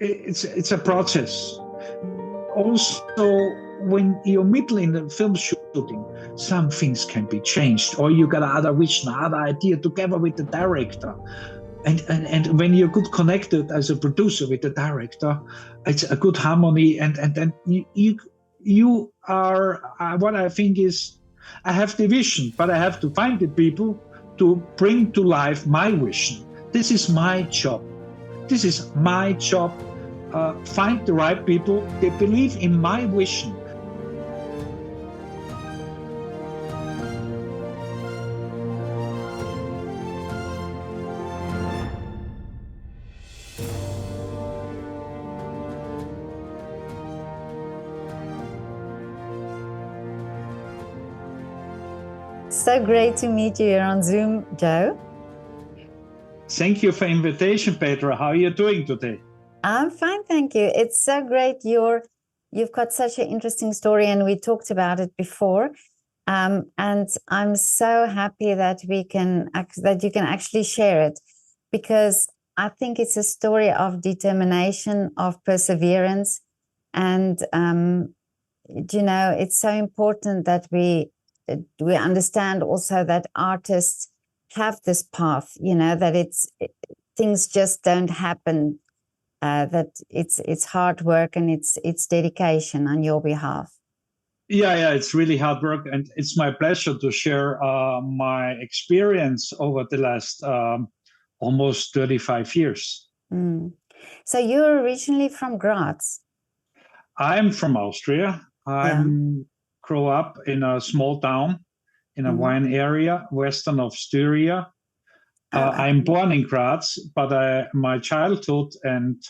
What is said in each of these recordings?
it's a process. Also, when you're middle in the film shooting, some things can be changed, or you got another vision, another idea together with the director. And when you're good connected as a producer with the director, it's a good harmony. And you are what I think is, I have the vision, but I have to find the people to bring to life my vision. This is my job. This is my job. Find the right people. They believe in my vision. So great to meet you here on Zoom, Joe. Thank you for invitation, Petra. How are you doing today? I'm fine, thank you. It's so great. You've got such an interesting story, and we talked about it before. And I'm so happy that you can actually share it, because I think it's a story of determination, of perseverance, and it's so important that we understand also that artists have this path. That things just don't happen. That it's hard work, and it's dedication on your behalf. Yeah, it's really hard work, and it's my pleasure to share my experience over the last almost 35 years. So you're originally from Graz? I'm from Austria. Grew up in a small town in a wine area, western of Styria. I'm born in Graz, but my childhood and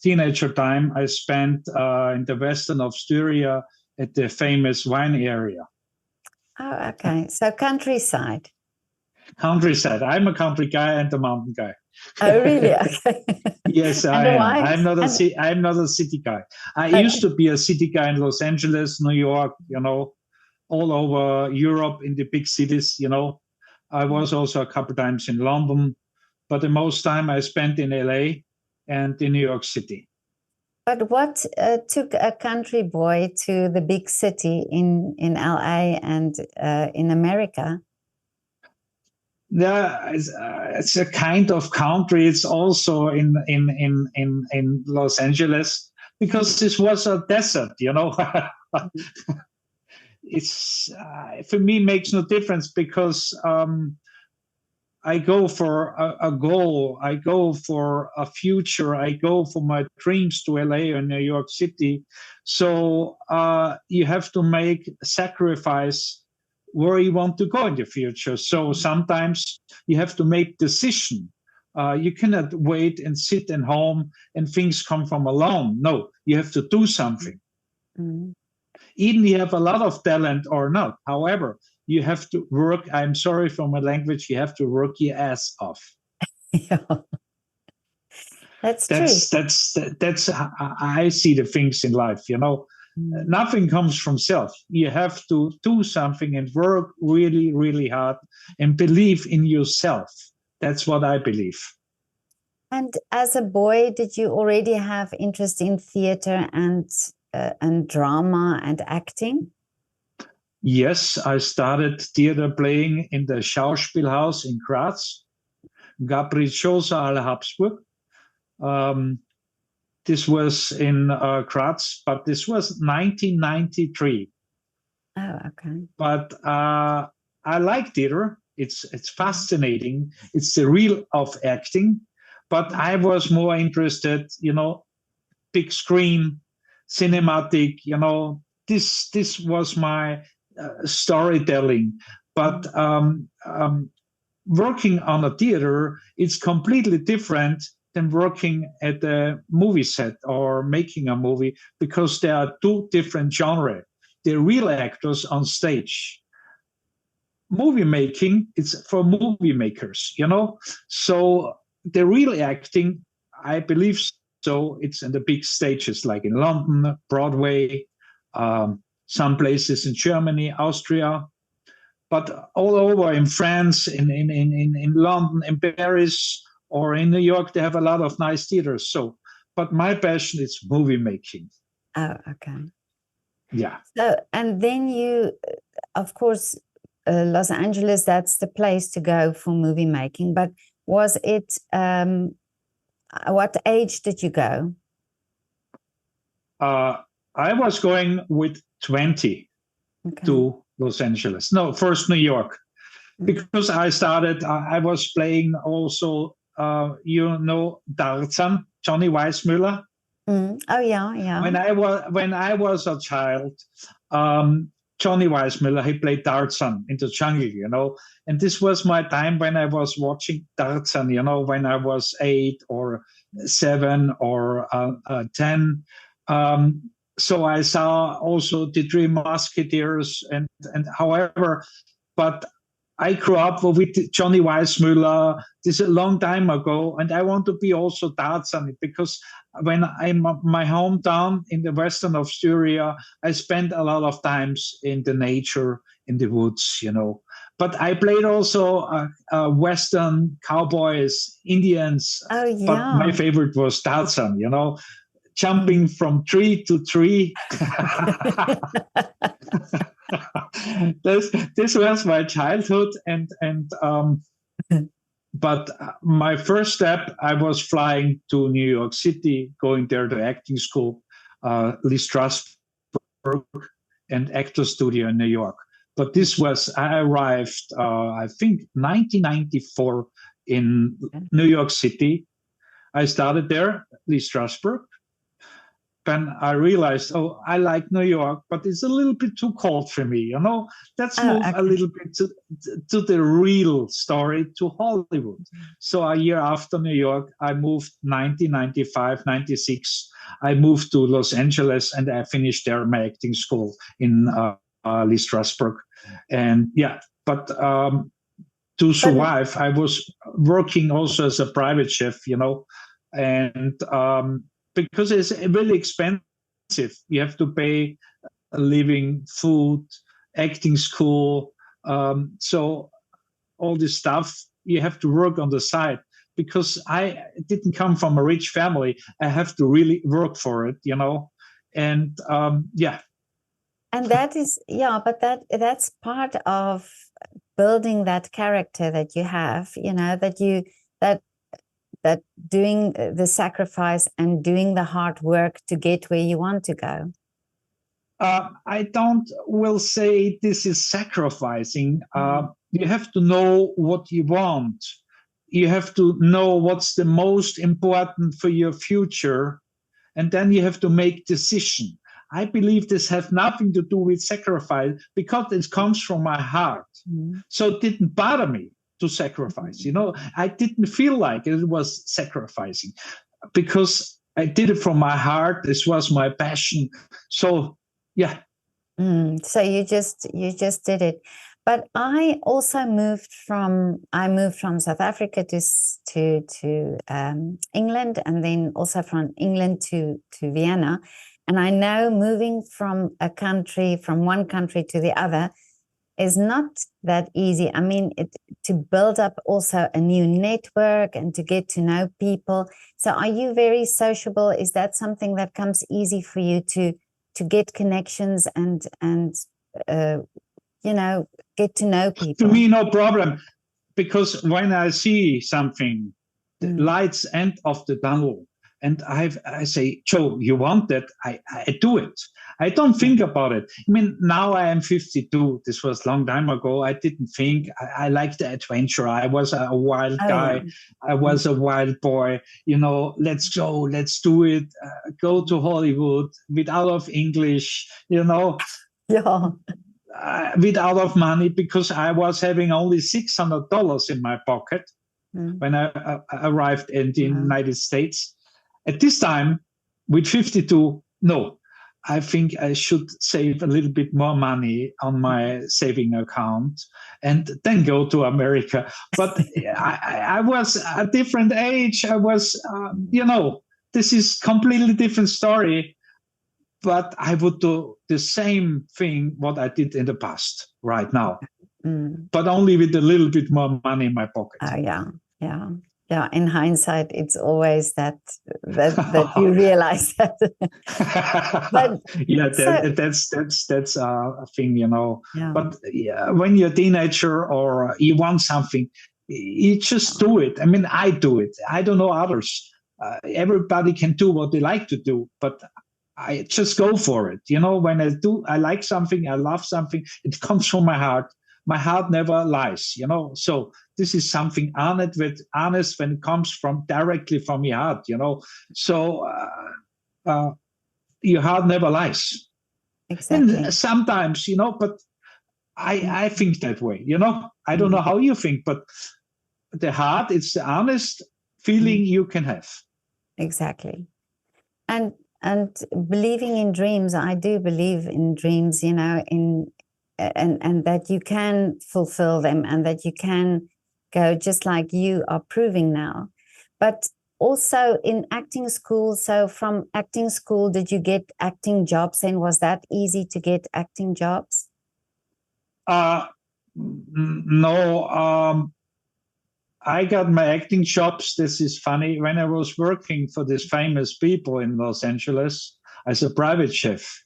teenager time I spent in the western of Styria at the famous wine area. Oh, okay. So countryside. Countryside. I'm a country guy and a mountain guy. Oh, really? Okay. Yes, I am. I'm not a city guy. I used to be a city guy in Los Angeles, New York, all over Europe in the big cities, I was also a couple times in London, but the most time I spent in LA and in New York City. But what took a country boy to the big city in LA and in America? Yeah, it's a kind of country. It's also in Los Angeles, because this was a desert, It's for me makes no difference, because I go for a goal, I go for a future, I go for my dreams to LA or New York City. So you have to make sacrifice where you want to go in the future. So sometimes you have to make decision. You cannot wait and sit at home and things come from alone. No, you have to do something. Even you have a lot of talent or not. However, you have to work. I'm sorry for my language. You have to work your ass off. Yeah. That's true. That's how I see the things in life. Nothing comes from self. You have to do something and work really, really hard and believe in yourself. That's what I believe. And as a boy, did you already have interest in theater and drama and acting? Yes, I started theater playing in the Schauspielhaus in Graz, Capricciosa alla Habsburg. This was in Graz, but this was 1993. Oh, okay. But I like theater. It's fascinating. It's the real of acting. But I was more interested, big screen, cinematic. This was my storytelling. But working on a theater, it's completely different than working at a movie set or making a movie, because there are two different genres. The real actors on stage. Movie making, it's for movie makers, So the real acting, I believe so, it's in the big stages like in London, Broadway, some places in Germany, Austria, but all over in France, in London, in Paris, or in New York, they have a lot of nice theaters. So but my passion is movie making. Oh, okay. Yeah. So, and then you, of course, Los Angeles, that's the place to go for movie making. But was it, what age did you go? I was going with 20 to Los Angeles. No, first New York, because I started, I was playing also, Tarzan, Johnny Weissmuller. Oh, yeah, yeah. When I was a child, Johnny Weissmuller, he played Tarzan in the jungle, and this was my time when I was watching Tarzan, when I was 8 or 7 or 10. So I saw also the Three Musketeers, and however, but I grew up with Johnny Weissmuller. This is a long time ago, and I want to be also Tarzan, because when I'm my hometown in the western of Syria, I spent a lot of times in the nature, in the woods, But I played also Western cowboys, Indians. Oh, yeah. But my favorite was Tarzan, jumping from tree to tree. This was my childhood, but my first step, I was flying to New York City, going there to acting school, Lee Strasberg, and actor studio in New York. But I arrived, I think, 1994 in New York City. I started there, Lee Strasberg. Then I realized, I like New York, but it's a little bit too cold for me, Let's move a little bit to the real story, to Hollywood. So a year after New York, I moved 1995, 96. I moved to Los Angeles, and I finished there my acting school in Lee Strasberg. And but to survive, I was working also as a private chef, and because it's really expensive. You have to pay a living, food, acting school. So all this stuff, you have to work on the side. Because I didn't come from a rich family, I have to really work for it, And And that is, but that's part of building that character that you have, that doing the sacrifice and doing the hard work to get where you want to go. I will say this is sacrificing. You have to know what you want. You have to know what's the most important for your future, and then you have to make decision. I believe this has nothing to do with sacrifice, because it comes from my heart. So it didn't bother me to sacrifice. I didn't feel like it was sacrificing, because I did it from my heart. This was my passion. So so you just did it. But I also moved from South Africa to England, and then also from England to Vienna. And I know moving from one country to the other is not that easy. I mean, to build up also a new network and to get to know people. So are you very sociable? Is that something that comes easy for you to get connections and get to know people? To me, no problem, because when I see something, the lights end of the tunnel, and I say, Joe, you want that? I do it. I don't think about it. I mean, now I am 52. This was a long time ago. I didn't think. I like the adventure. I was a wild guy. Yeah. I was a wild boy. Let's go. Let's do it. Go to Hollywood without of English, Yeah. Without of money, because I was having only $600 in my pocket when I arrived in the United States. At this time, with 52, no, I think I should save a little bit more money on my saving account and then go to America. But I was a different age. I was, this is completely different story. But I would do the same thing what I did in the past right now, but only with a little bit more money in my pocket. Oh, yeah. Yeah, in hindsight, it's always that you realize that. But Yeah, so that's a thing, you know. yeah, But yeah, when you're a teenager or you want something, you just do it. I mean, I do it. I don't know others. Everybody can do what they like to do, but I just go for it. You know, when I like something, I love something, it comes from my heart. My heart never lies, you know. So this is something honest when it comes from directly from your heart, you know. So your heart never lies. And exactly. sometimes, you know, but I think that way, you know. I don't know how you think, but the heart, it's the honest feeling you can have. Exactly. And believing in dreams, I do believe in dreams, you know, in and that you can fulfill them and that you can go just like you are proving now. But also in acting school, so from acting school, did you get acting jobs, and was that easy to get acting jobs? Uh, no, I got my acting jobs. This is funny. When I was working for these famous people in Los Angeles as a private chef,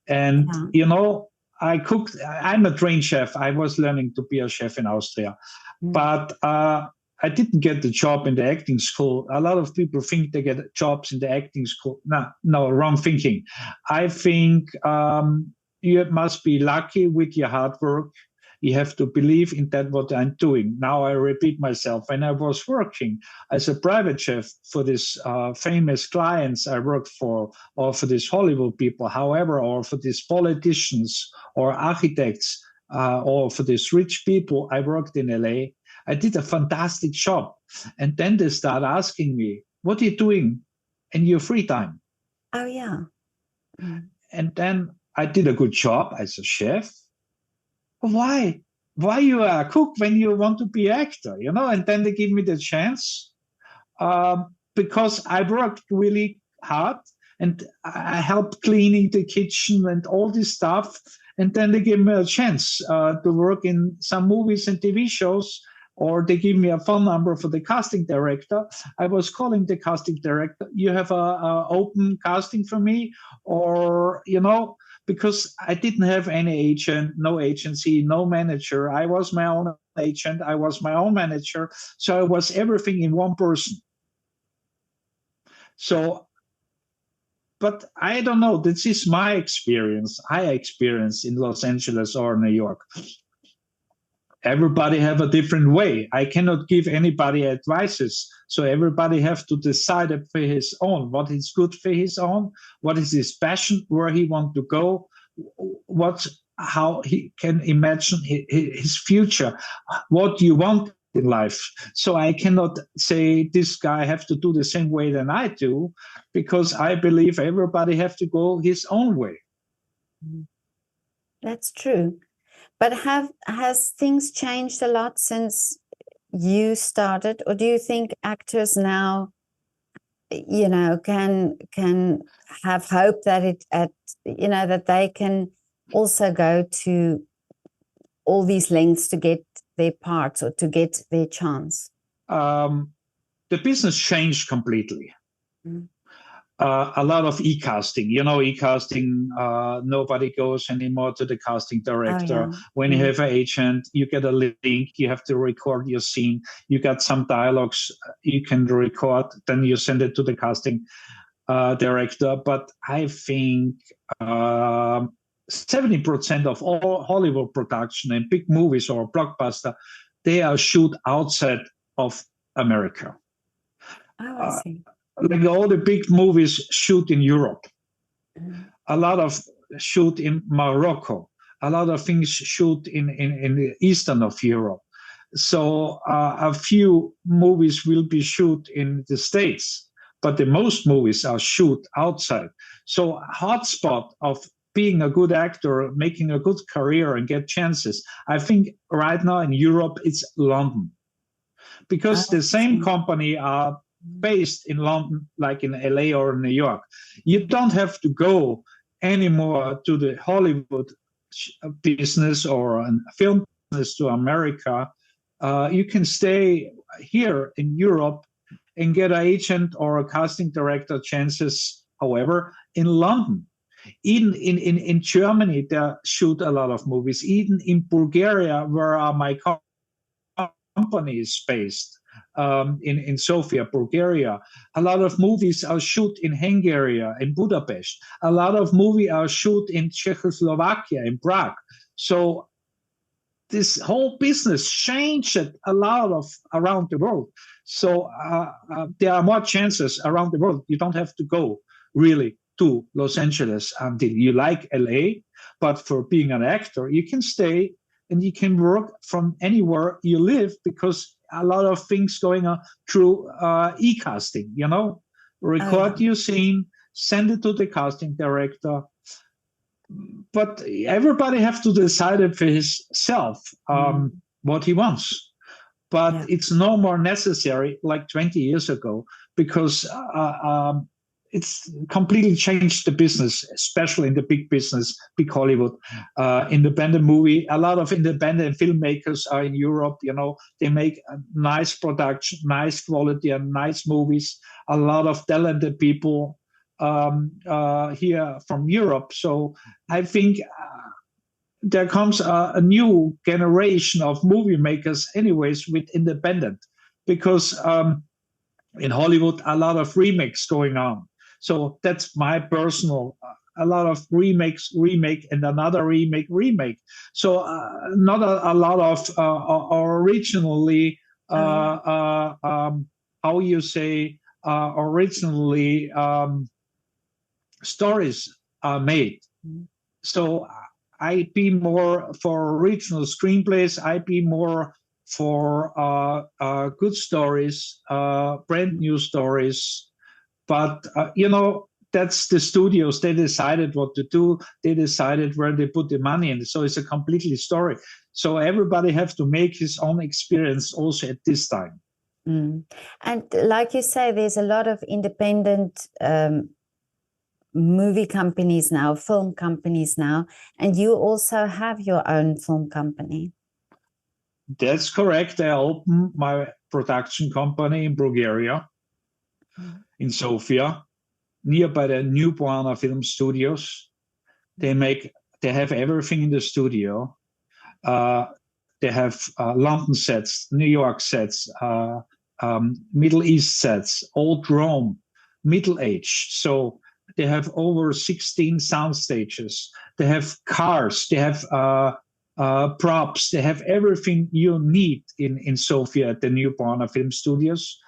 and Yeah. you know, I cooked. I'm a trained chef. I was learning to be a chef in Austria, but I didn't get the job in the acting school. A lot of people think they get jobs in the acting school. No, no, wrong thinking. I think you must be lucky with your hard work. You have to believe in that what I'm doing. Now I repeat myself. When I was working as a private chef for these famous clients I worked for, or for these Hollywood people, however, or for these politicians or architects, or for these rich people, I worked in LA. I did a fantastic job. And then they start asking me, what are you doing in your free time? Oh yeah. And then I did a good job as a chef. Why? Why you are a cook when you want to be actor, you know? And then they give me the chance because I worked really hard and I helped cleaning the kitchen and all this stuff. And then they give me a chance to work in some movies and TV shows, or they give me a phone number for the casting director. I was calling the casting director. You have a open casting for me, or you know, because I didn't have any agent, no agency, no manager. I was my own agent. I was my own manager. So I was everything in one person. So, but I don't know. This is my experience. I experienced in Los Angeles or New York. Everybody have a different way. I cannot give anybody advices. So everybody have to decide it for his own, what is good for his own, what is his passion, where he want to go, what, how he can imagine his future, what you want in life. So I cannot say this guy have to do the same way than I do, because I believe everybody have to go his own way. That's true. But has things changed a lot since you started, or do you think actors now, you know, can have hope that you know, that they can also go to all these lengths to get their parts or to get their chance? The business changed completely. A lot of e-casting. You know, e-casting, nobody goes anymore to the casting director. Oh, yeah. When you have an agent, you get a link, you have to record your scene. You got some dialogues you can record, then you send it to the casting director. But I think 70% of all Hollywood production and big movies or blockbuster, they are shoot outside of America. Oh, I see. Like all the big movies shoot in Europe. A lot of shoot in Morocco. A lot of things shoot in the eastern of Europe. So a few movies will be shoot in the States, but the most movies are shoot outside. So hotspot of being a good actor, making a good career and get chances, I think right now in Europe it's London, because Oh, the same company are based in London, like in LA or New York. You don't have to go anymore to the Hollywood business or film business to America. You can stay here in Europe and get an agent or a casting director chances, however, in London. Even in Germany, they shoot a lot of movies. Even in Bulgaria, where my company is based, in Sofia, Bulgaria, a lot of movies are shot in Hungary, in Budapest. A lot of movies are shot in Czechoslovakia, in Prague. So this whole business changed a lot of around the world. So there are more chances around the world. You don't have to go really to Los Angeles until you like LA, but for being an actor, you can stay and you can work from anywhere you live, because a lot of things going on through e-casting, record your scene, send it to the casting director. But everybody have to decide it for himself what he wants. But it's no more necessary like 20 years ago, because it's completely changed the business, especially in the big business, big Hollywood, independent movie. A lot of independent filmmakers are in Europe. They make a nice production, nice quality, and nice movies. A lot of talented people here from Europe. So I think there comes a new generation of movie makers anyways with independent, because in Hollywood, a lot of remakes going on. So that's my personal, a lot of remake, and another remake. So not a lot of originally, how you say, originally stories are made. So I'd be more for original screenplays. I'd be more for good stories, brand new stories. But, that's the studios. They decided what to do. They decided where they put the money in. So it's a completely story. So everybody have to make his own experience also at this time. And like you say, there's a lot of independent movie companies now, film companies now, and you also have your own film company. That's correct. I opened my production company in Bulgaria, in Sofia, nearby the New Buana Film Studios. They have everything in the studio. They have London sets, New York sets, Middle East sets, old Rome, Middle Age. So they have over 16 sound stages. They have cars. They have props. They have everything you need in Sofia at the New Buana Film Studios.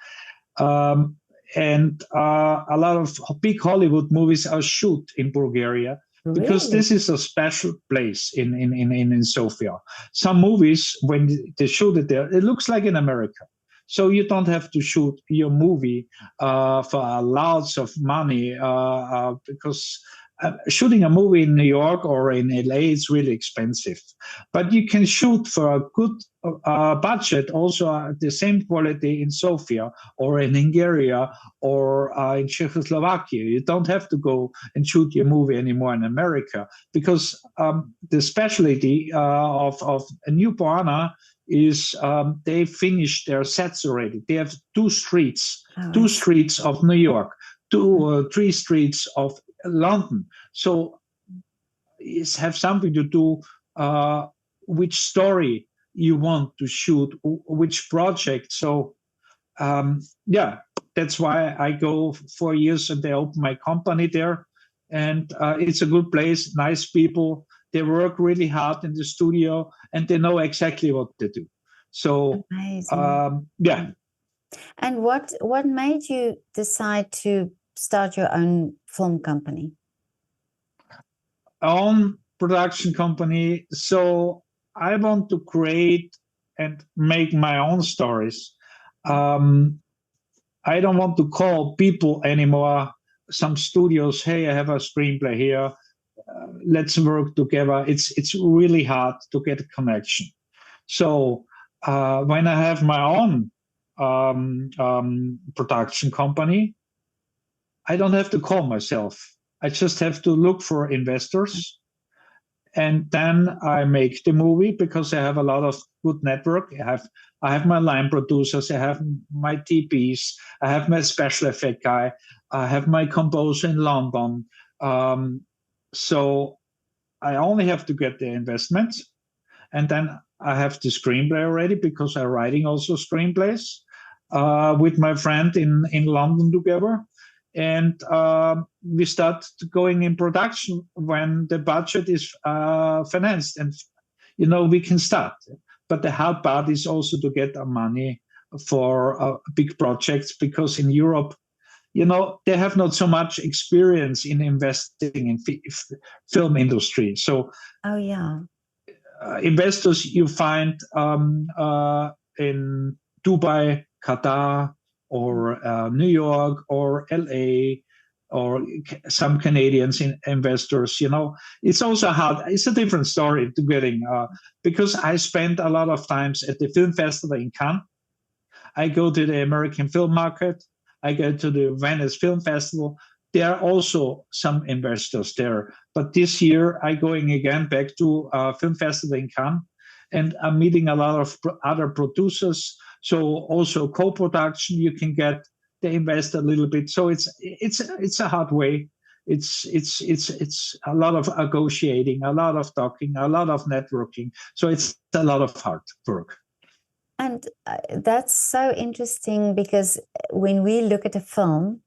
And a lot of big Hollywood movies are shot in Bulgaria, because this is a special place in Sofia. Some movies, when they shoot it there, it looks like in America. So you don't have to shoot your movie for lots of money, because shooting a movie in New York or in LA is really expensive. But you can shoot for a good budget, also the same quality in Sofia or in Hungary or in Czechoslovakia. You don't have to go and shoot your movie anymore in America, because the specialty of New Buana is they finished their sets already. They have two streets of New York, 2 or 3 streets of London. So it have something to do which story you want to shoot, which project. So that's why I go 4 years and they open my company there. And it's a good place, nice people. They work really hard in the studio and they know exactly what they do. So And what made you decide to start your own film company? Own production company. So I want to create and make my own stories. I don't want to call people anymore, some studios, hey, I have a screenplay here, let's work together. It's really hard to get a connection. So when I have my own production company, I don't have to call myself. I just have to look for investors and then I make the movie because I have a lot of good network. I have my line producers, I have my TPs, I have my special effect guy, I have my composer in London. So I only have to get the investment, and then I have the screenplay already because I'm writing also screenplays with my friend in London together. And we start going in production when the budget is financed, and we can start. But the hard part is also to get the money for big projects, because in Europe, they have not so much experience in investing in film industry. So Oh yeah. investors you find in Dubai, Qatar, or New York, or LA, or some Canadians investors. It's also hard. It's a different story to getting, because I spend a lot of times at the film festival in Cannes. I go to the American film market. I go to the Venice Film Festival. There are also some investors there. But this year, I'm going again back to Film Festival in Cannes, and I'm meeting a lot of other producers. So also co-production, you can get the invest a little bit. So it's a hard way. It's a lot of negotiating, a lot of talking, a lot of networking. So it's a lot of hard work. And that's so interesting, because when we look at a film,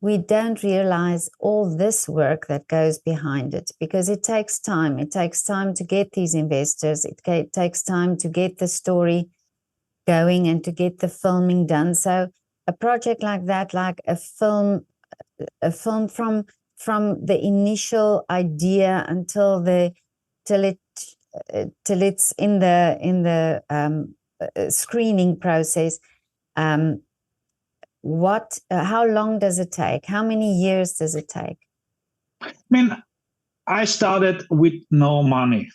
we don't realize all this work that goes behind it, because it takes time. It takes time to get these investors. It takes time to get the story going and to get the filming done. So a project like that, like a film from the initial idea until till it's in the screening process. How long does it take? How many years does it take? I mean, I started with no money.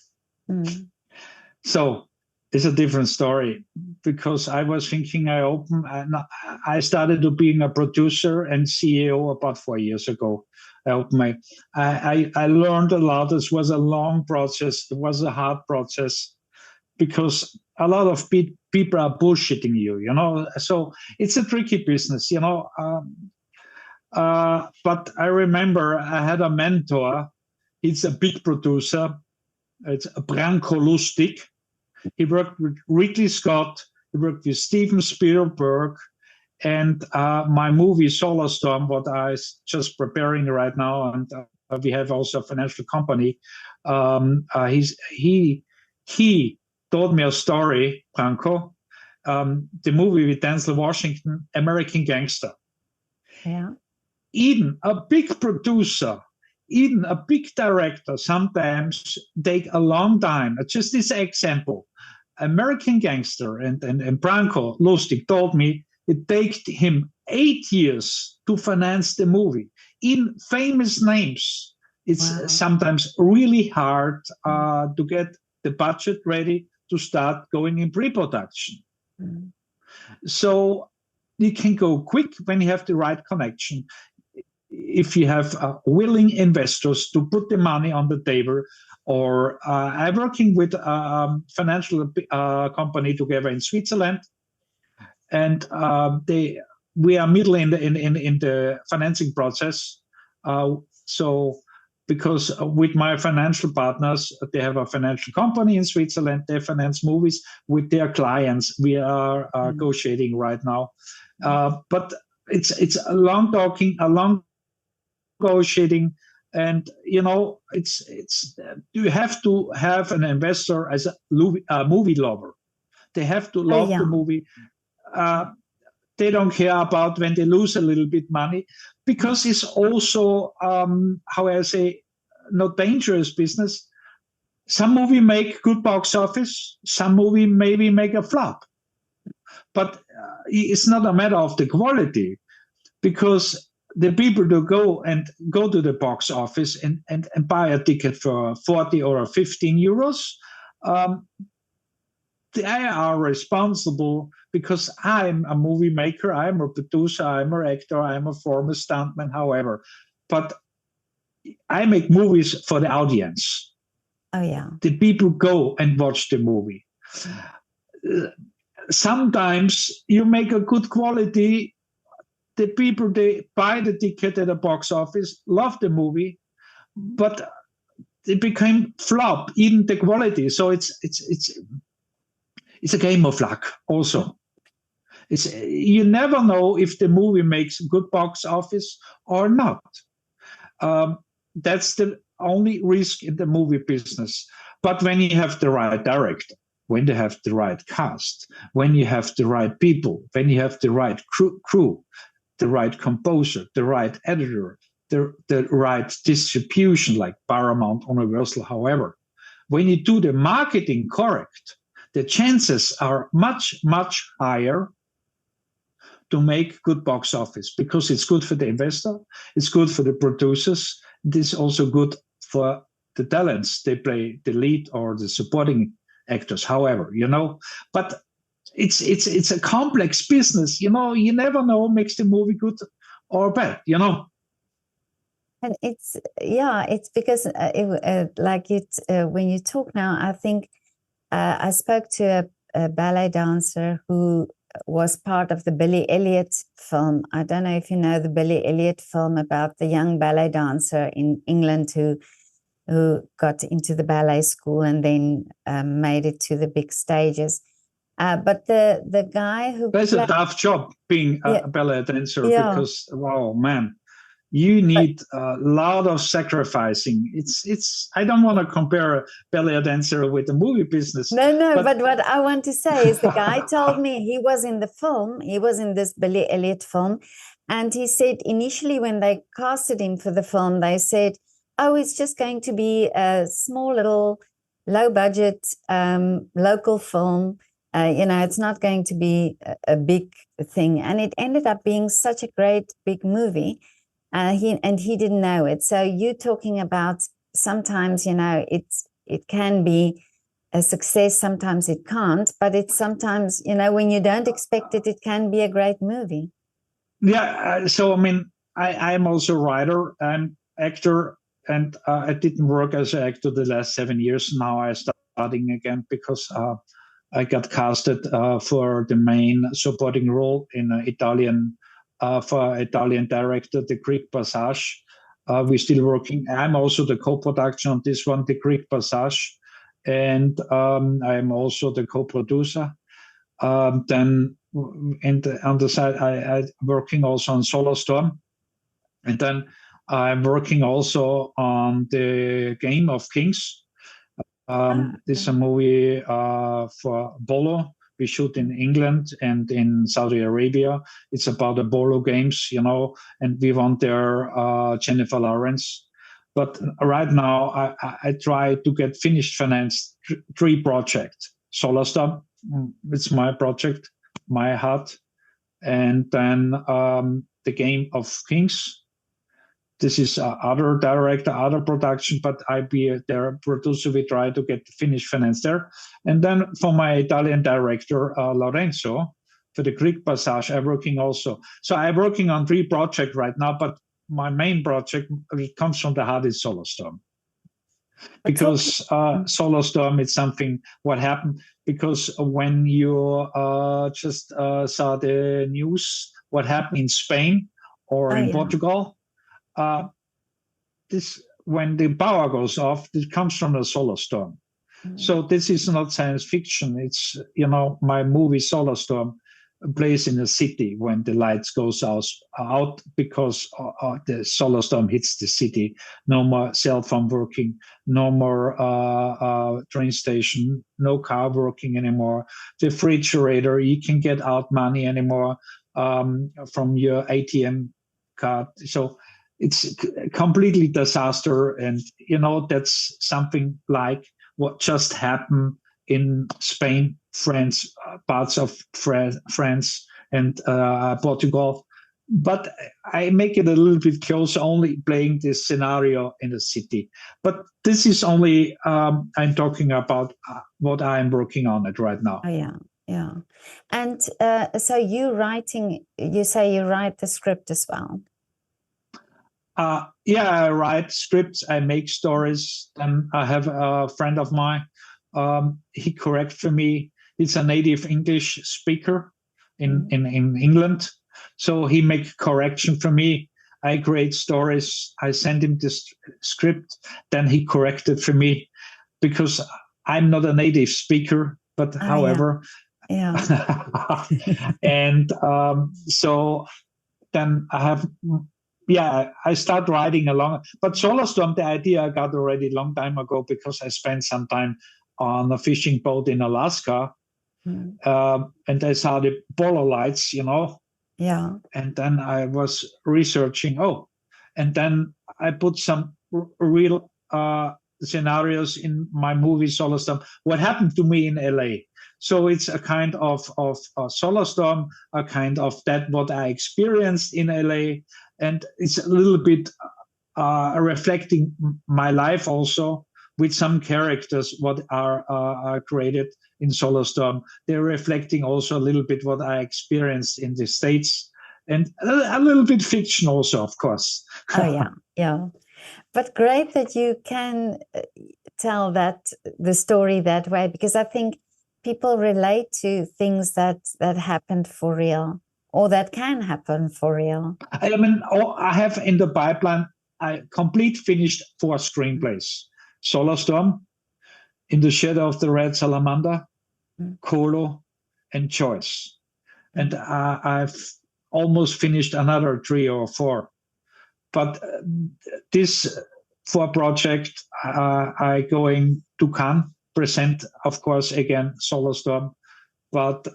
So it's a different story, because I was thinking I started to being a producer and CEO about 4 years ago. I learned a lot. This was a long process. It was a hard process, because a lot of people are bullshitting you. So it's a tricky business. But I remember I had a mentor. He's a big producer. It's Branko Lustig. He worked with Ridley Scott. He worked with Steven Spielberg. And my movie Solar Storm, what I just preparing right now, and we have also a financial company. He told me a story, Branko, the movie with Denzel Washington, American Gangster. Yeah. Even a big producer, even a big director, sometimes take a long time. Just this example, American Gangster, and Branko Lustig told me it takes him 8 years to finance the movie. In famous names, it's sometimes really hard to get the budget ready to start going in pre-production. So you can go quick when you have the right connection. If you have willing investors to put the money on the table, or I'm working with a financial company together in Switzerland, and we are middle in the financing process. So because with my financial partners, they have a financial company in Switzerland. They finance movies with their clients. We are negotiating right now, but it's a long talking, a long negotiating, and it's you have to have an investor as a movie lover. They have to love the movie. They don't care about when they lose a little bit money, because it's also how I say, not dangerous business. Some movie make good box office, some movie maybe make a flop, but it's not a matter of the quality, because the people who go to the box office and buy a ticket for 40 or 15 euros, they are responsible, because I'm a movie maker, I'm a producer, I'm an actor, I'm a former stuntman, however. But I make movies for the audience. Oh yeah. The people go and watch the movie. Sometimes you make a good quality. The people, they buy the ticket at the box office, love the movie, but it became flop, even the quality. So it's a game of luck also. It's, you never know if the movie makes good box office or not. That's the only risk in the movie business. But when you have the right director, when you have the right cast, when you have the right people, when you have the right crew, the right composer, the right editor, the right distribution, like Paramount, Universal, however, when you do the marketing correct, the chances are much, much higher to make good box office, because it's good for the investor, it's good for the producers, it is also good for the talents they play the lead or the supporting actors, however, but it's a complex business, you never know makes the movie good or bad. And it's because when you talk now, I think I spoke to a ballet dancer who was part of the Billy Elliot film. I don't know if you know the Billy Elliot film about the young ballet dancer in England who got into the ballet school and then made it to the big stages. But the guy who That's a tough job being a ballet dancer, because, wow, man, you need a lot of sacrificing. It's I don't want to compare a ballet dancer with the movie business. No, but what I want to say is the guy told me he was in the film, he was in this Billy Elliot film, and he said initially when they casted him for the film, they said, oh, it's just going to be a small little low budget local film. It's not going to be a big thing. And it ended up being such a great big movie. He didn't know it. So you talking about sometimes, it can be a success, sometimes it can't, but it's sometimes, when you don't expect it, it can be a great movie. Yeah, so I mean, I'm also a writer, I'm actor, and I didn't work as an actor the last 7 years. Now I'm starting again because I got casted for the main supporting role in for Italian director, The Greek Passage. We're still working. I'm also the co-production on this one, The Greek Passage, and I'm also the co-producer. Then on the side, I'm working also on Solar Storm, and then I'm working also on the Game of Kings. This is a movie for Bolo. We shoot in England and in Saudi Arabia. It's about the Bolo games, and we want there Jennifer Lawrence. But right now, I try to get finished financed 3 projects. Solar Storm, it's my project, my heart. And then the Game of Kings. This is other director, other production, but I be their producer. We try to get finished finance there. And then for my Italian director, Lorenzo, for the Greek Passage, I'm working also. So I'm working on 3 projects right now, but my main project, it comes from the heart, is Solar Storm. Because Solar Storm, it's something, what happened, because when you just saw the news, what happened in Spain or in Portugal, this, when the power goes off, it comes from a solar storm. So this is not science fiction. It's, my movie Solar Storm plays in a city when the lights goes out because the solar storm hits the city. No more cell phone working, no more train station, no car working anymore. The refrigerator, you can get out money anymore from your ATM card. So it's completely disaster. And, that's something like what just happened in Spain, France, parts of France and Portugal. But I make it a little bit closer, only playing this scenario in the city. But this is only, I'm talking about what I'm working on it right now. Oh, yeah. And so you say you write the script as well? Yeah, I write scripts, I make stories. Then I have a friend of mine. He correct for me. He's a native English speaker in England, so he make correction for me. I create stories. I send him this script. Then he corrected for me because I'm not a native speaker. But Oh, yeah. however, Yeah. and so then I have, yeah, I start writing along. But Solar Storm, the idea I got already a long time ago because I spent some time on a fishing boat in Alaska, and I saw the polar lights, Yeah. and then I was researching. Oh, and then I put some real scenarios in my movie Solar Storm. What happened to me in LA? So it's a kind of Solar Storm, a kind of that what I experienced in LA, and it's a little bit reflecting my life also with some characters what are created in Solar Storm. They're reflecting also a little bit what I experienced in the States, and a little bit fiction also, of course. Oh, yeah. Yeah. But great that you can tell the story that way, because I think people relate to things that happened for real or that can happen for real. I mean, I have in the pipeline, I finished 4 screenplays: Solar Storm, In the Shadow of the Red Salamander, Colo, and Choice. And I've almost finished another 3 or 4. But this 4 project, I going to Cannes, present, of course, again, Solar Storm, but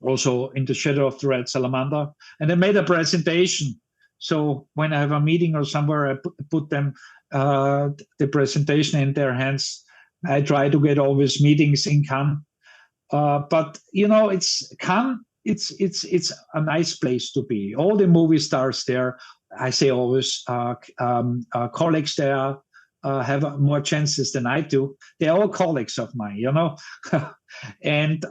also In the Shadow of the Red Salamander. And I made a presentation. So when I have a meeting or somewhere, I put them the presentation in their hands. I try to get always meetings in Cannes. But it's Cannes. It's a nice place to be. All the movie stars there. I say always, colleagues there have more chances than I do. They're all colleagues of mine, and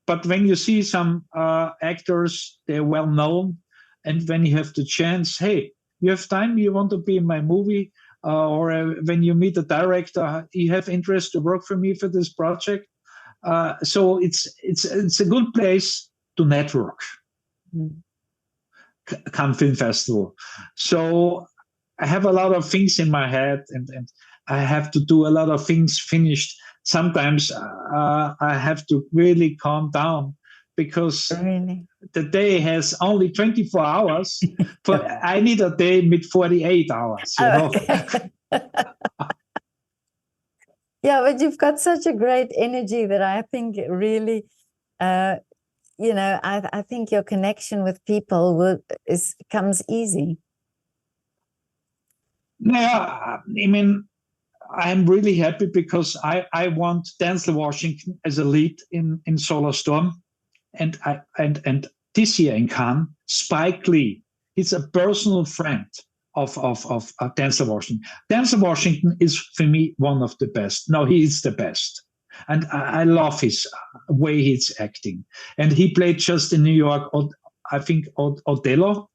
but when you see some actors, they're well known, and when you have the chance, hey, you have time, you want to be in my movie, or when you meet the director, you have interest to work for me for this project. So it's a good place to network. Cannes Film Festival. So I have a lot of things in my head, and I have to do a lot of things finished. Sometimes I have to really calm down because the day has only 24 hours. But I need a day with 48 hours. Okay. Yeah, but you've got such a great energy that I think really, I think your connection with people comes easy. Yeah, I mean, I'm really happy because I want Denzel Washington as a lead in Solar Storm, and this year in Cannes, Spike Lee. He's a personal friend of Denzel Washington. Denzel Washington is for me one of the best. No, he is the best, and I love his way he's acting. And he played just in New York, I think, Othello,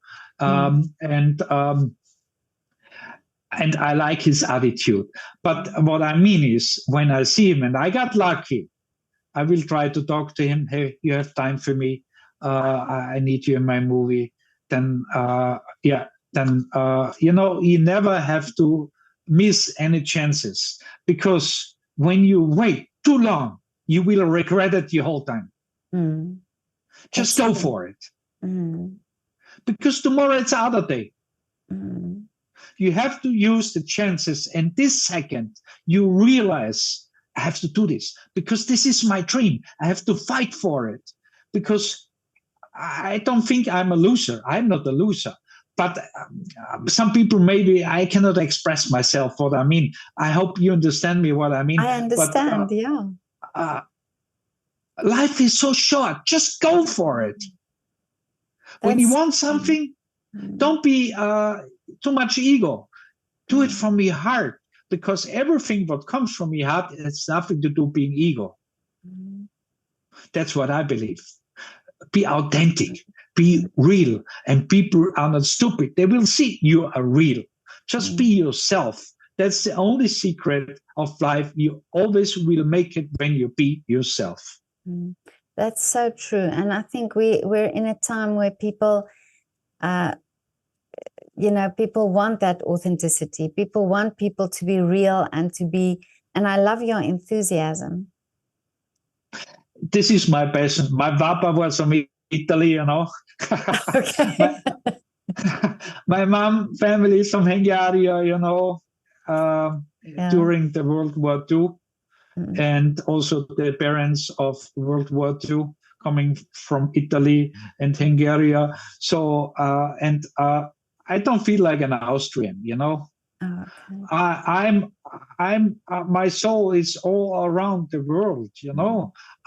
and I like his attitude. But what I mean is, when I see him, and I got lucky, I will try to talk to him. Hey, you have time for me? I need you in my movie. Then, you never have to miss any chances, because when you wait too long, you will regret it the whole time. Just go for it. Because tomorrow it's another day. You have to use the chances, and this second you realize, I have to do this because this is my dream. I have to fight for it, because I don't think I'm a loser. I'm not a loser. But some people, maybe I cannot express myself what I mean. I hope you understand me what I mean. I understand, but, yeah. Life is so short. Just go for it. When you want something, don't be too much ego. Do it from your heart, because everything what comes from your heart has nothing to do with being ego. That's what I believe. Be authentic. be real, and people are not stupid. They will see you are real. Just be yourself. That's the only secret of life. You always will make it when you be yourself. That's so true. And I think we're in a time where people, people want that authenticity. People want people to be real and and I love your enthusiasm. This is my passion. My papa was from Italy, Okay. my mom family is from Hungary, during the World War II, and also the parents of World War II coming from Italy and Hungary. So, I don't feel like an Austrian, Oh, okay. I'm my soul is all around the world,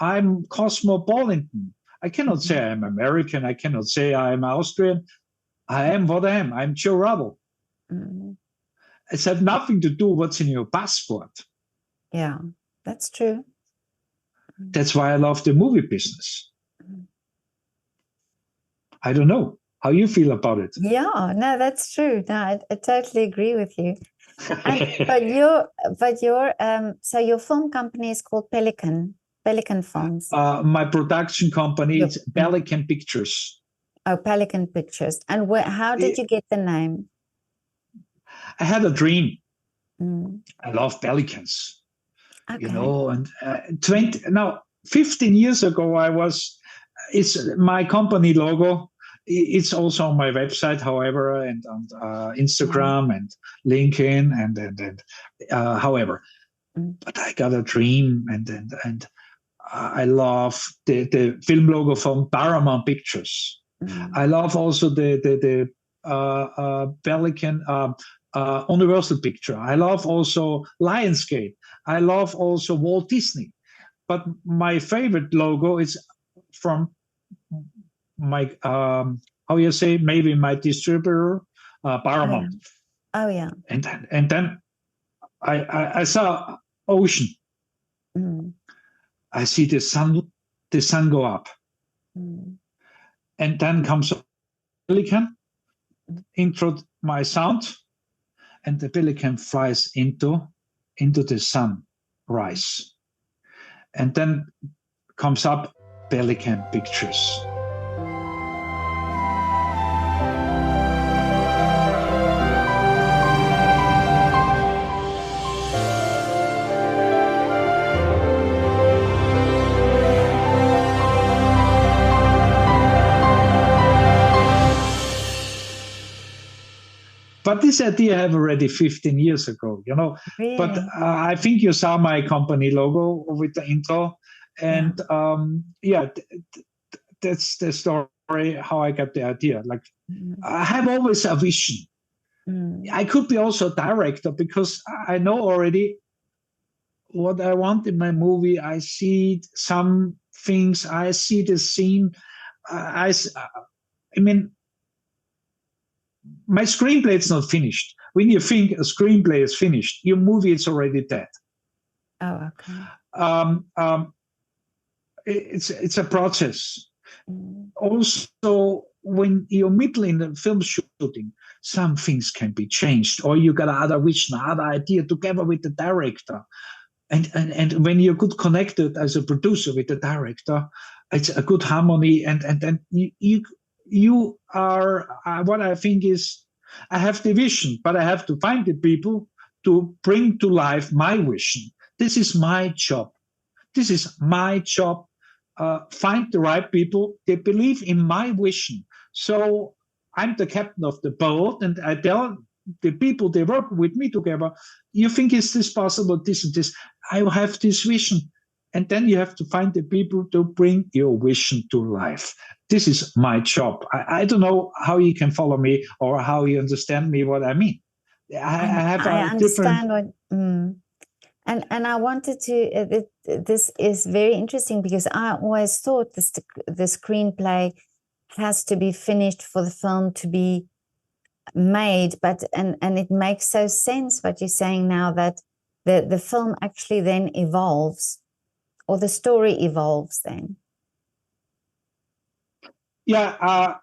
I'm cosmopolitan. I cannot say I'm American. I cannot say I'm Austrian. I am what I am. I'm Joe Rabl. It's had nothing to do what's in your passport. Yeah, that's true. That's why I love the movie business. I don't know how you feel about it. Yeah, no, that's true. No, I totally agree with you. So your film company is called Pelican Films. My production company is Pelican Pictures. Oh, Pelican Pictures. And how did you get the name? I had a dream. I love pelicans. Okay. And 15 years ago, it's my company logo. It's also on my website, however, and on Instagram and LinkedIn, and however. But I got a dream, and I love the film logo from Paramount Pictures. I love also the Pelican Universal Picture. I love also Lionsgate. I love also Walt Disney. But my favorite logo is from my how you say, maybe my distributor, Paramount. Oh yeah. And then I saw ocean. I see the sun go up, and then comes a pelican, intro my sound, and the pelican flies into the sunrise, and then comes up Pelican Pictures. But this idea I have already 15 years ago, Really? But I think you saw my company logo with the intro. And that's the story, how I got the idea. Like, I have always a vision. I could be also a director because I know already what I want in my movie. I see some things. I see the scene. I mean, my screenplay is not finished. When you think a screenplay is finished, your movie is already dead. Oh, okay. It's a process. Also, when you're middle in the film shooting, some things can be changed, or you got another vision, another idea together with the director. And when you're good connected as a producer with the director, it's a good harmony. And then you are what I think is, I have the vision, but I have to find the people to bring to life my vision. This is my job. This is my job. Find the right people. They believe in my vision. So I'm the captain of the boat, and I tell the people they work with me together, you think, is this possible, this and this? I have this vision. And then you have to find the people to bring your vision to life. This is my job. I don't know how you can follow me or how you understand me, what I mean. I understand what... And I wanted to, this is very interesting because I always thought the screenplay has to be finished for the film to be made, and it makes so sense what you're saying now, that the film actually then evolves, or the story evolves then. Yeah.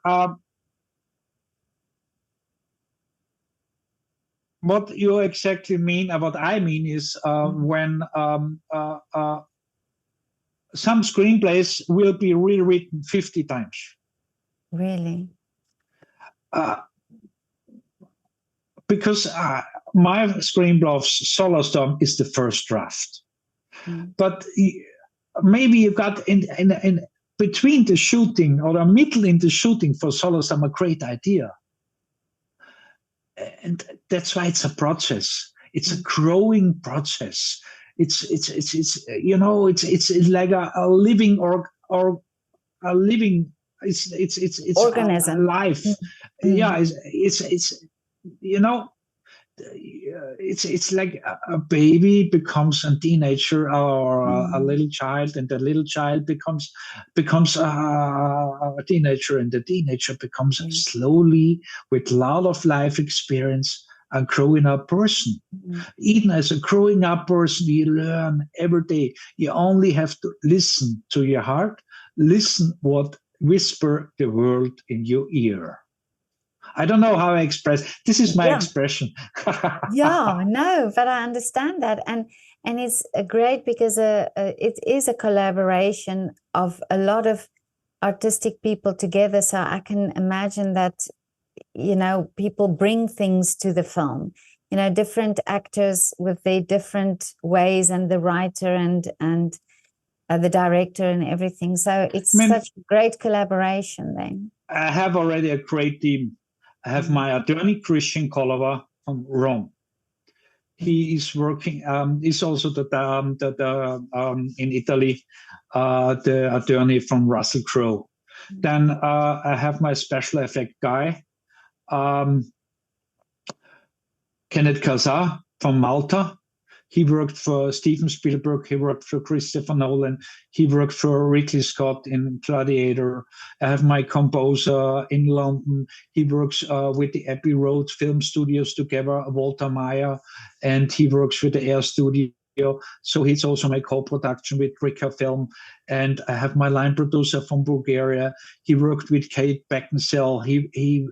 What you exactly mean, what I mean is when some screenplays will be rewritten 50 times. Really? Because my screenplay of Solar Storm is the first draft. But maybe you got in between the shooting or the middle in the shooting for Solar Storm a great idea. And that's why it's a process. It's a growing process. It's you know, it's like a living or a living, it's Organism. a life. Yeah, it's you know, it's like a baby becomes a teenager or a little child, and the little child becomes a teenager, and the teenager becomes slowly, with a lot of life experience, a growing up person. Even as a growing up person, you learn every day. You only have to listen to your heart, listen what whisper the world in your ear. I don't know how I express. This is my expression. Yeah, no, but I understand that, and it's great because it is a collaboration of a lot of artistic people together. So I can imagine that, you know, people bring things to the film. You know, different actors with their different ways, and the writer and the director and everything. So it's such a great collaboration then. I have already a great team. I have my attorney, Christian Colova from Rome. He is working, he's also in Italy, the attorney from Russell Crowe. Then I have my special effect guy, Kenneth Kazaa from Malta. He worked for Steven Spielberg. He worked for Christopher Nolan. He worked for Ridley Scott in Gladiator. I have my composer in London. He works with the Abbey Road Film Studios together, Walter Meyer, and he works with the Air Studio. So he's also my co-production with Rika Film. And I have my line producer from Bulgaria. He worked with Kate Beckinsale. He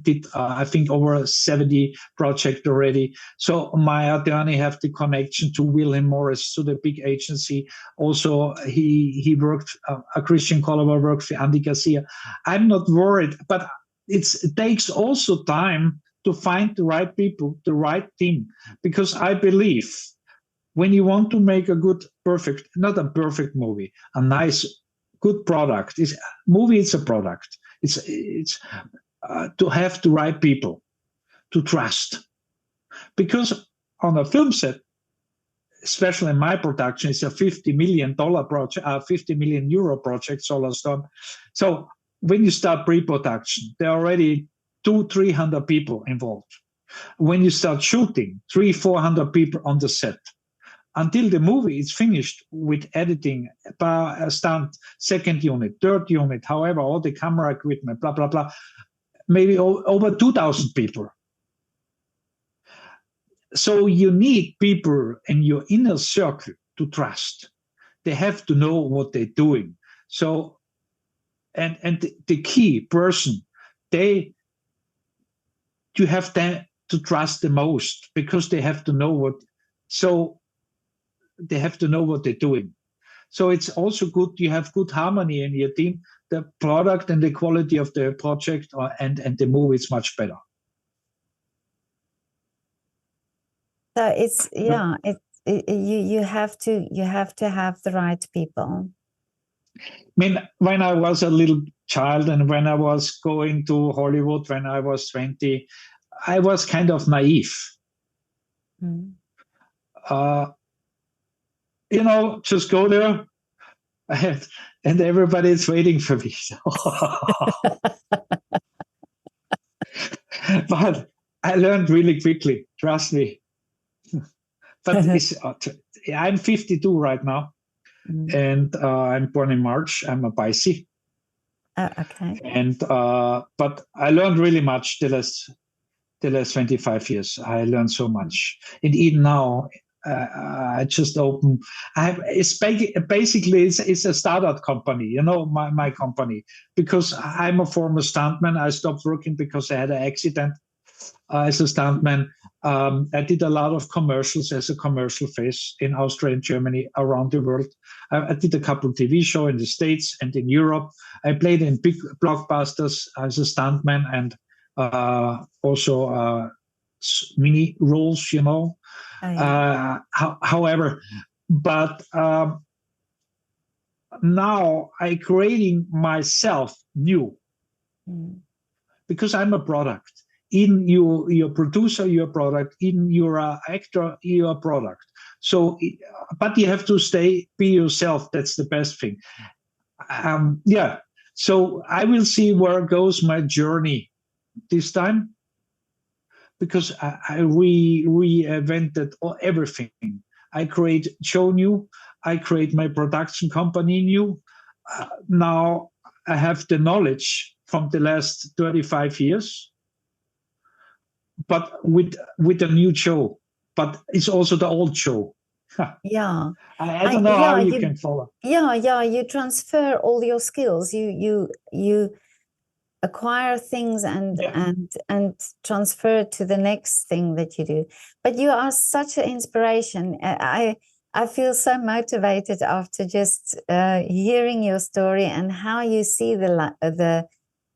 did, I think, over 70 projects already. So my attorney have the connection to William Morris, to the big agency. Also, he worked, a Christian Colova worked for Andy Garcia. I'm not worried, but it takes also time to find the right people, the right team, because I believe when you want to make a good, perfect, not a perfect movie, a nice, good product, movie is a product. It's to have the right people to trust. Because on a film set, especially in my production, it's a $50 million project, €50 million project, Solar Storm. So when you start pre-production, there are already 200-300 people involved. When you start shooting, 300-400 people on the set. Until the movie is finished with editing, stunt, second unit, third unit, however, all the camera equipment, blah, blah, blah, maybe over 2,000 people. So you need people in your inner circle to trust. They have to know what they're doing. So, and the key person, you have to trust the most, because they have to know what they're doing. So it's also good you have good harmony in your team. The product and the quality of the project and the movie is much better. So it's you have to have the right people. I mean, when I was a little child and when I was going to Hollywood when I was 20, I was kind of naive. You know, just go there, and everybody's waiting for me. But I learned really quickly, trust me. But I'm 52 right now, and I'm born in March. I'm a Pisces. Okay. And but I learned really much the last 25 years. I learned so much, and even now I just open. It's a startup company, my company, because I'm a former stuntman. I stopped working because I had an accident as a stuntman. I did a lot of commercials as a commercial face in Austria and Germany, around the world. I did a couple of TV shows in the States and in Europe. I played in big blockbusters as a stuntman and also mini roles, Oh, yeah. However, but now I creating myself new Mm. because I'm a product. In your producer, your product. In your actor, your product. So, but you have to be yourself. That's the best thing. Yeah. So I will see where goes my journey this time, because I reinvented everything. I create show new. I create my production company new. Now I have the knowledge from the last 35 years, but with a new show. But it's also the old show. Yeah. I don't know how you can follow. Yeah, you transfer all your skills. You acquire things and Yeah. and transfer to the next thing that you do. But you are such an inspiration. I feel so motivated after just hearing your story and how you see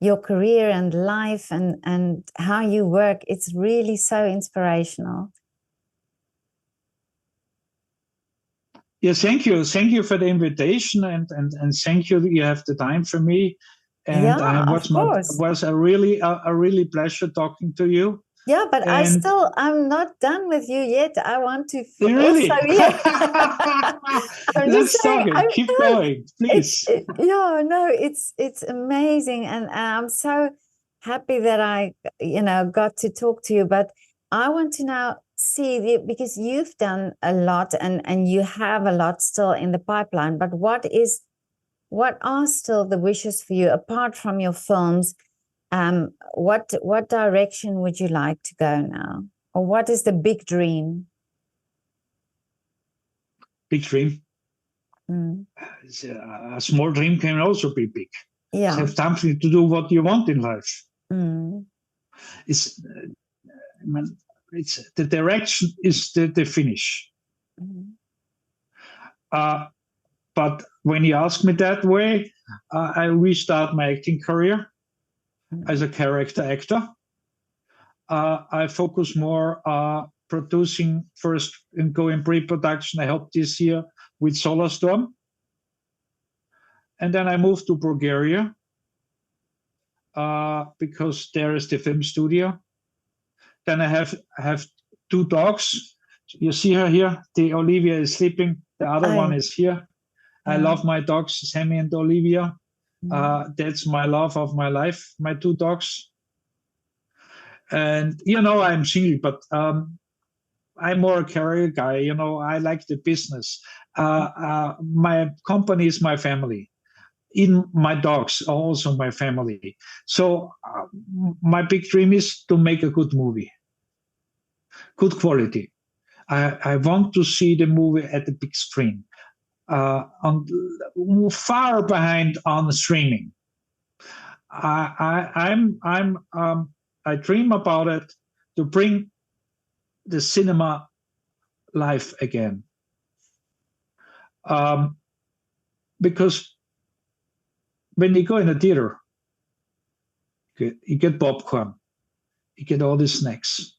your career and life and how you work. It's really so inspirational. Yeah, thank you. Thank you for the invitation, and thank you that you have the time for me. And Yeah, of course. was a really pleasure talking to you. Yeah, but And I'm not done with you yet. I want to also, really, yeah. I'm just let's saying, talk it. Keep going, please. yeah, no, it's amazing, and I'm so happy that I, got to talk to you. But I want to now see because you've done a lot, and you have a lot still in the pipeline. But what are still the wishes for you apart from your films? What direction would you like to go now, or what is the big dream? Big dream. Mm. A small dream can also be big. Yeah. Have something to do what you want in life. Mm. It's, it's the direction is the finish. Mm. But when you ask me that way, I restart my acting career as a character actor. I focus more producing first and go in pre-production. I helped this year with Solar Storm. And then I moved to Bulgaria because there is the film studio. Then I have two dogs. You see her here. The Olivia is sleeping. The other one is here. I love my dogs, Sammy and Olivia. That's my love of my life, my two dogs. And, I'm single, but I'm more a career guy. I like the business. My company is my family. In my dogs are also my family. So my big dream is to make a good movie, good quality. I want to see the movie at the big screen. Far behind on streaming. I dream about it, to bring the cinema life again. Because when you go in a theater, you get popcorn, you get all the snacks,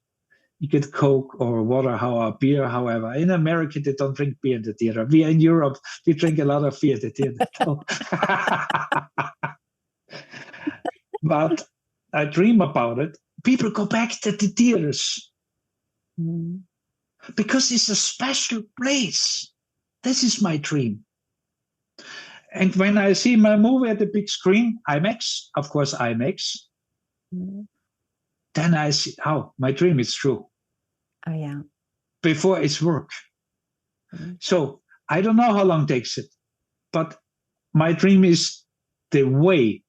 you get Coke or water, beer, however. In America, they don't drink beer in the theater. We in Europe, we drink a lot of beer in the theater. But I dream about it. People go back to the theaters because it's a special place. This is my dream. And when I see my movie at the big screen, IMAX, of course, IMAX, then I see, my dream is true. Oh, yeah. Before it's work. So I don't know how long it takes it, but my dream is the way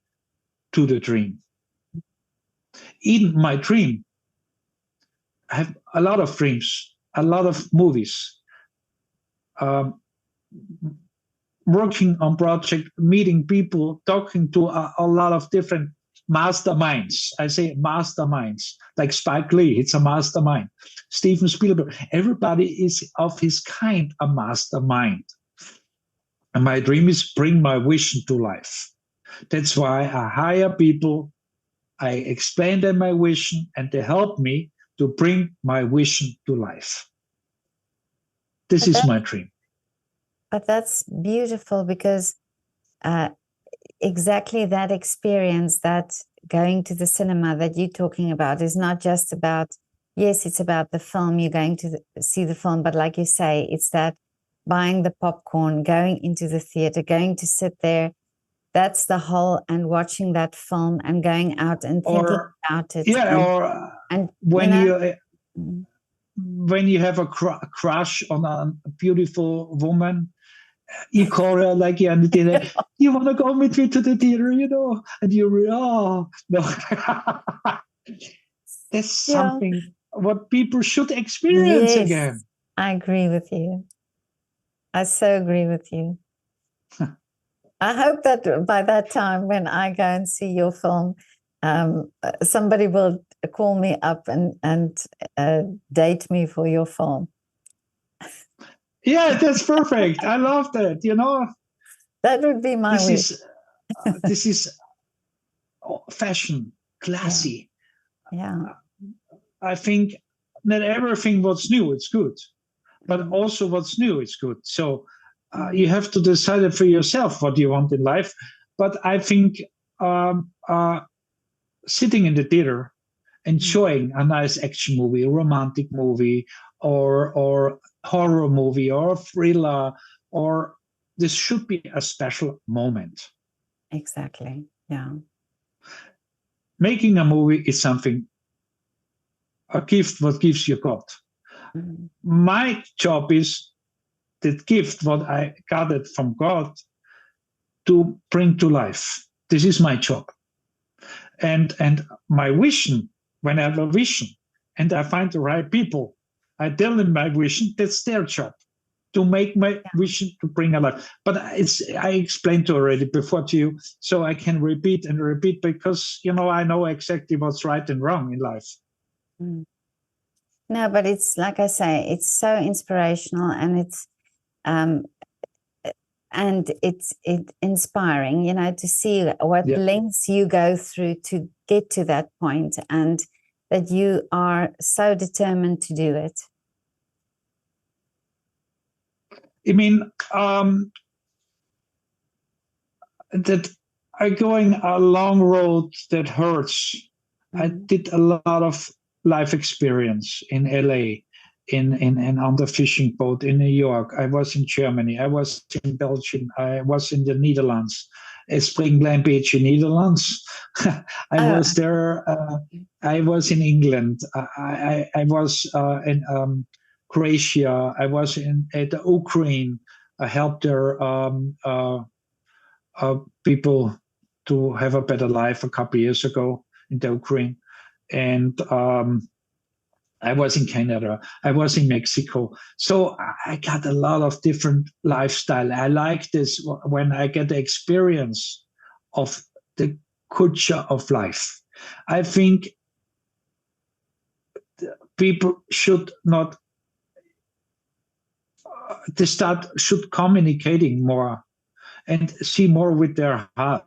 to the dream. In my dream, I have a lot of dreams, a lot of movies. um, working on project, meeting people, talking to a lot of different masterminds. I say masterminds, like Spike Lee, it's a mastermind. Steven Spielberg, everybody is of his kind a mastermind. And my dream is bring my vision to life. That's why I hire people, I explain them my vision, and they help me to bring my vision to life. This is my dream. But that's beautiful, because exactly that experience, that going to the cinema that you're talking about, is not just about, yes, it's about the film, you're going to see the film, but like you say, it's that buying the popcorn, going into the theater, going to sit there, that's the whole, and watching that film and going out and thinking about it. Yeah, and when when you have a crush on a beautiful woman, you call her like you're in the theater. You want to go with me to the theater, And you, no. That's something what people should experience again. I agree with you. I so agree with you. I hope that by that time, when I go and see your film, somebody will call me up and date me for your film. Yeah, that's perfect. I love that. That would be my wish. This is fashion, classy. Yeah. I think not everything what's new it's good, but also what's new it's good. So you have to decide it for yourself what you want in life. But I think sitting in the theater, enjoying a nice action movie, a romantic movie, or horror movie, or a thriller, or this should be a special moment. Exactly. Yeah. Making a movie is something, a gift what gives you God. My job is that gift what I got it from God to bring to life. This is my job. And my vision, when I have a vision and I find the right people, I tell them my vision, that's their job, to make my vision to bring alive. But I explained already before to you, so I can repeat and repeat, because I know exactly what's right and wrong in life. No, but it's like I say, it's so inspirational, and it's inspiring, to see what lengths you go through to get to that point, and that you are so determined to do it. I mean, that I'm going a long road that hurts. I did a lot of life experience in LA, in on the fishing boat in New York. I was in Germany. I was in Belgium. I was in the Netherlands, Springland Beach in Netherlands. I was there. I was in England. I was in Croatia. I was at the Ukraine. I helped their people to have a better life a couple of years ago in the Ukraine. And I was in Canada. I was in Mexico. So I got a lot of different lifestyle. I like this when I get the experience of the culture of life. I think people should not, should communicating more and see more with their heart.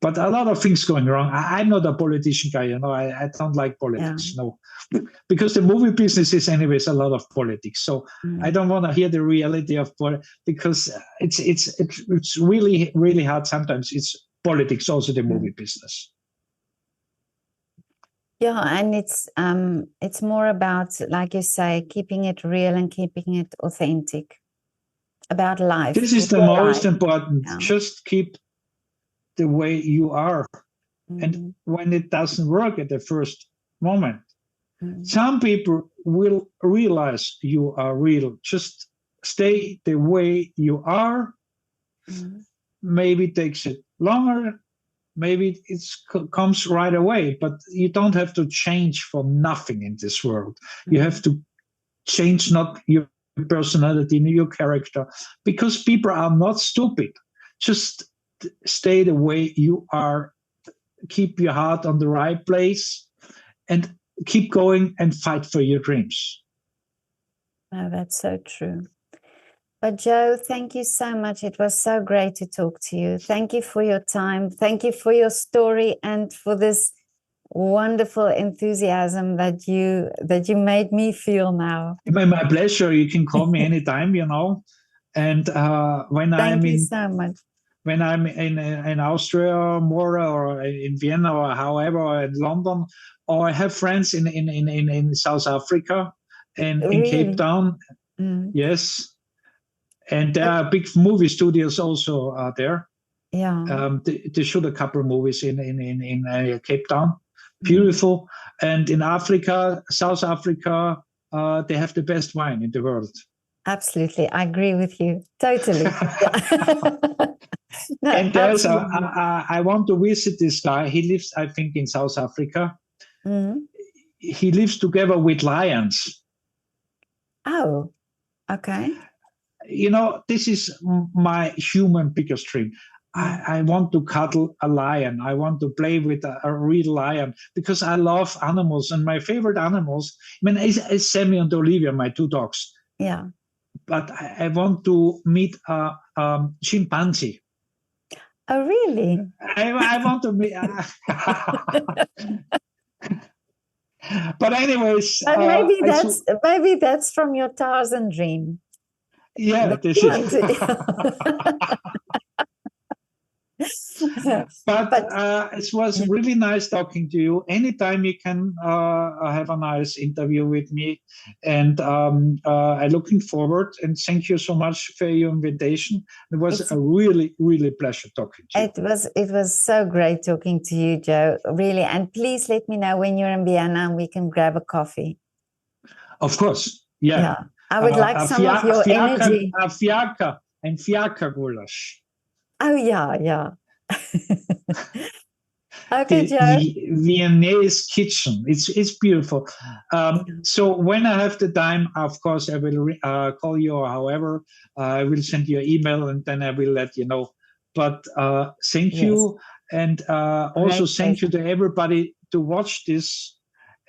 But a lot of things going wrong. I'm not a politician guy, I don't like politics, no. Because the movie business is anyways a lot of politics. So I don't want to hear the reality of politics, because it's really, really hard sometimes. It's politics, also the movie business. Yeah, and it's more about, like you say, keeping it real and keeping it authentic, about life. This is the most important. Just keep the way you are. And when it doesn't work at the first moment, some people will realize you are real. Just stay the way you are. Maybe it takes it longer. Maybe it comes right away, but you don't have to change for nothing in this world. You have to change not your personality, know your character, because people are not stupid. Just stay the way you are, keep your heart on the right place, and keep going and fight for your dreams. Oh, that's so true. But Joe, thank you so much. It was so great to talk to you. Thank you for your time. Thank you for your story and for this wonderful enthusiasm that you made me feel now. My pleasure. You can call me anytime, And Thank you so much. When I'm in Austria more, or in Vienna, or however, or in London, or I have friends in South Africa and in Cape Town. Yes. And there are big movie studios also there. Yeah. They shoot a couple of movies in Cape Town. Beautiful. And in Africa, South Africa, they have the best wine in the world. Absolutely. I agree with you. Totally. No, and there's I want to visit this guy. He lives, I think, in South Africa. He lives together with lions. Oh, okay. This is my human biggest dream. I want to cuddle a lion. I want to play with a real lion, because I love animals, and my favorite animals, is Sammy and Olivia, my two dogs. Yeah. But I want to meet a chimpanzee. Oh, really? I want to meet. But anyways, but maybe that's from your Tarzan dream. Yeah, this is. But it was really nice talking to you. Anytime you can have a nice interview with me, and I'm looking forward. And thank you so much for your invitation. It was a really, really pleasure talking to you. It was so great talking to you, Joe. Really, and please let me know when you're in Vienna and we can grab a coffee. Of course, yeah. I would like some of your energy. A fiaker and fiaker goulash. Oh, yeah. Okay, Joe. The Viennese kitchen. It's beautiful. So when I have the time, of course, I will call you, or however, I will send you an email, and then I will let you know. But thank you. And also thank you to everybody to watch this.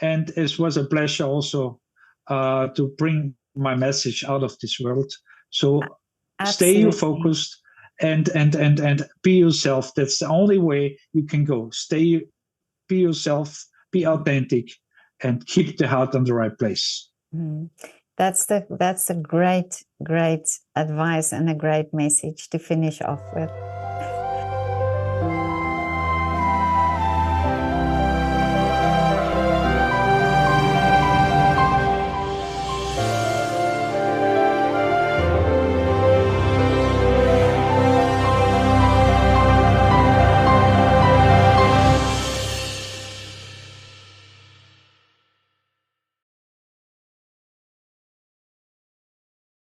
And it was a pleasure also to bring my message out of this world. So stay focused and be yourself. That's the only way you can go. Be yourself, be authentic, and keep the heart on the right place. That's a great advice and a great message to finish off with.